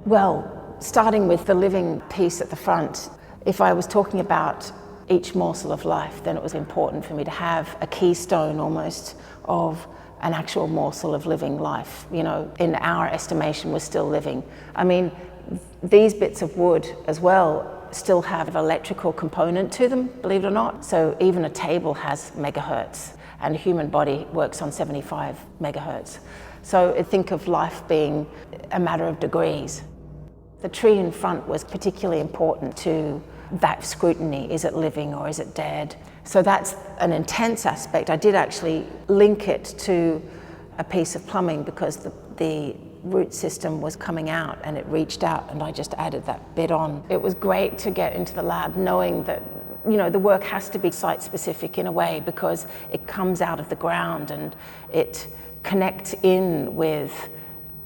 Well, starting with the living piece at the front, if I was talking about each morsel of life, then it was important for me to have a keystone almost of an actual morsel of living life, you know, in our estimation was still living. I mean, these bits of wood as well still have an electrical component to them, believe it or not. So even a table has megahertz and a human body works on 75 megahertz. So think of life being a matter of degrees. The tree in front was particularly important to that scrutiny. Is it living or is it dead? So that's an intense aspect. I did actually link it to a piece of plumbing because the root system was coming out and it reached out, and I just added that bit on. It was great to get into the lab knowing that, you know, the work has to be site specific in a way because it comes out of the ground and it connects in with,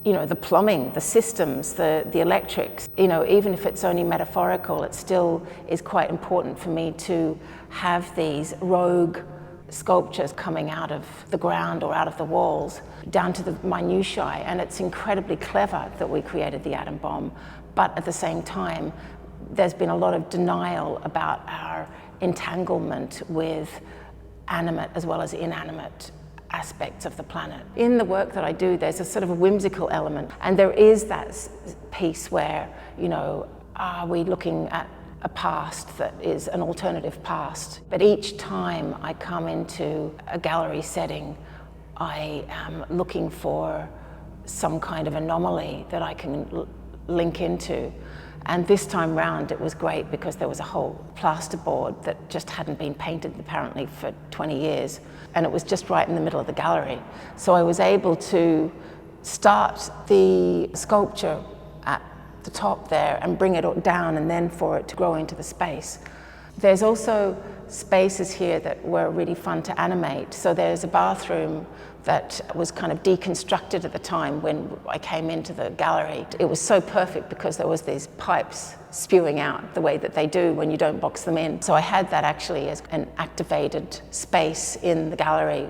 you know, the plumbing, the systems, the electrics. You know, even if it's only metaphorical, it still is quite important for me to have these rogue sculptures coming out of the ground or out of the walls down to the minutiae. And it's incredibly clever that we created the atom bomb, but at the same time there's been a lot of denial about our entanglement with animate as well as inanimate aspects of the planet. In the work that I do, there's a sort of a whimsical element, and there is that piece where, you know, are we looking at a past that is an alternative past? But each time I come into a gallery setting, I am looking for some kind of anomaly that I can link into. And this time round, it was great because there was a whole plasterboard that just hadn't been painted apparently for 20 years. And it was just right in the middle of the gallery. So I was able to start the sculpture at the top there and bring it down, and then for it to grow into the space. There's also spaces here that were really fun to animate. So there's a bathroom that was kind of deconstructed at the time when I came into the gallery. It was so perfect because there was these pipes spewing out the way that they do when you don't box them in. So I had that actually as an activated space in the gallery.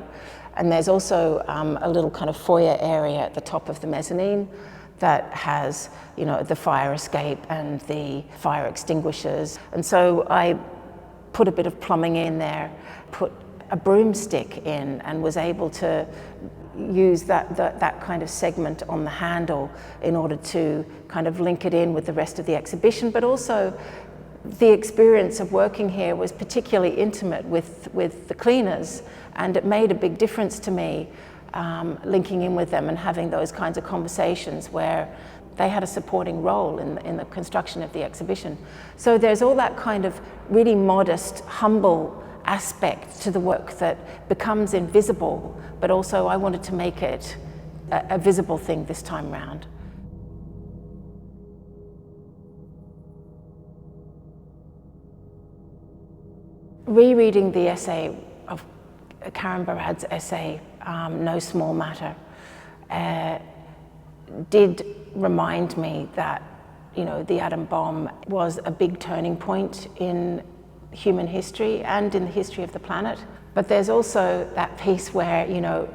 And there's also a little kind of foyer area at the top of the mezzanine that has, you know, the fire escape and the fire extinguishers. And so I put a bit of plumbing in there, put a broomstick in, and was able to use that kind of segment on the handle in order to kind of link it in with the rest of the exhibition. But also the experience of working here was particularly intimate with the cleaners, and it made a big difference to me linking in with them and having those kinds of conversations where they had a supporting role in the construction of the exhibition. So there's all that kind of really modest, humble aspect to the work that becomes invisible, but also I wanted to make it a visible thing this time round. Rereading the essay of Karen Barad's essay, No Small Matter, did remind me that, you know, the atom bomb was a big turning point in human history and in the history of the planet. But there's also that piece where, you know,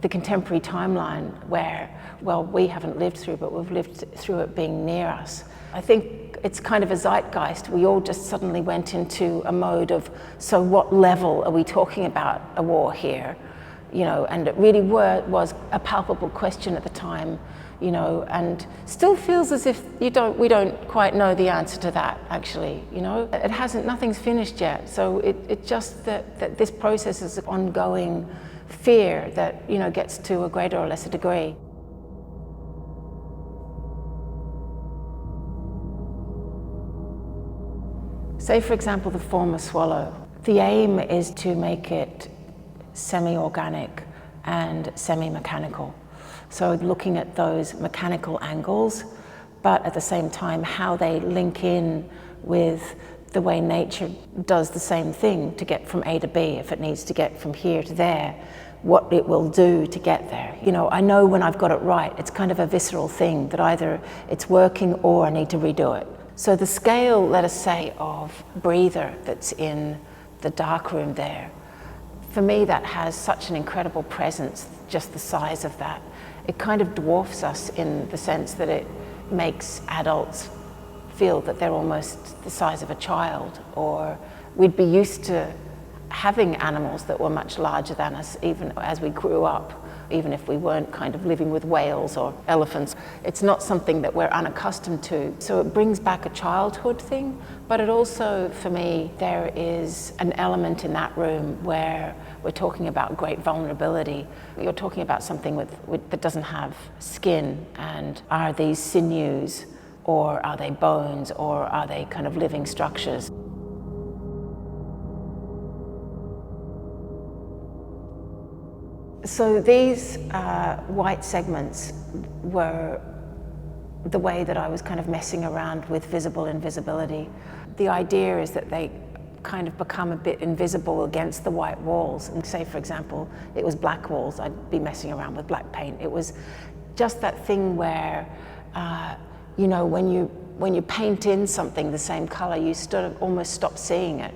the contemporary timeline where, well, we haven't lived through, but we've lived through it being near us. I think it's kind of a zeitgeist. We all just suddenly went into a mode of, so what level are we talking about a war here? You know, and it really was a palpable question at the time, you know, and still feels as if we don't quite know the answer to that, actually, you know. Nothing's finished yet, so it just that this process is an ongoing fear that, you know, gets to a greater or lesser degree. Say, for example, the former swallow. The aim is to make it semi-organic and semi-mechanical. So looking at those mechanical angles, but at the same time how they link in with the way nature does the same thing to get from A to B. If it needs to get from here to there, what it will do to get there. You know, I know when I've got it right. It's kind of a visceral thing that either it's working or I need to redo it. So the scale, let us say, of Breather that's in the dark room there, for me that has such an incredible presence, just the size of that. It kind of dwarfs us in the sense that it, makes adults feel that they're almost the size of a child, or we'd be used to having animals that were much larger than us even as we grew up, even if we weren't kind of living with whales or elephants. It's not something that we're unaccustomed to. So it brings back a childhood thing, but it also, for me, there is an element in that room where we're talking about great vulnerability. You're talking about something that doesn't have skin, and are these sinews, or are they bones, or are they kind of living structures? So these white segments were the way that I was kind of messing around with visible invisibility. The idea is that they kind of become a bit invisible against the white walls. And say, for example, it was black walls, I'd be messing around with black paint. It was just that thing where, you know, when you paint in something the same color, you almost stop seeing it.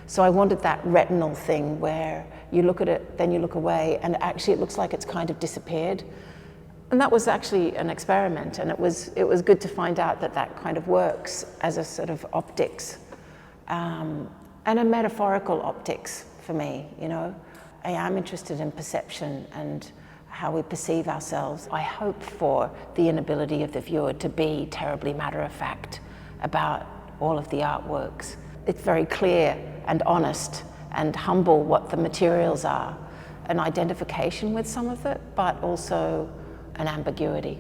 So I wanted that retinal thing where you look at it, then you look away, and actually it looks like it's kind of disappeared. And that was actually an experiment, and it was good to find out that that kind of works as a sort of optics, and a metaphorical optics for me, you know. I am interested in perception and how we perceive ourselves. I hope for the inability of the viewer to be terribly matter-of-fact about all of the artworks. It's very clear and honest and humble what the materials are, an identification with some of it, but also an ambiguity.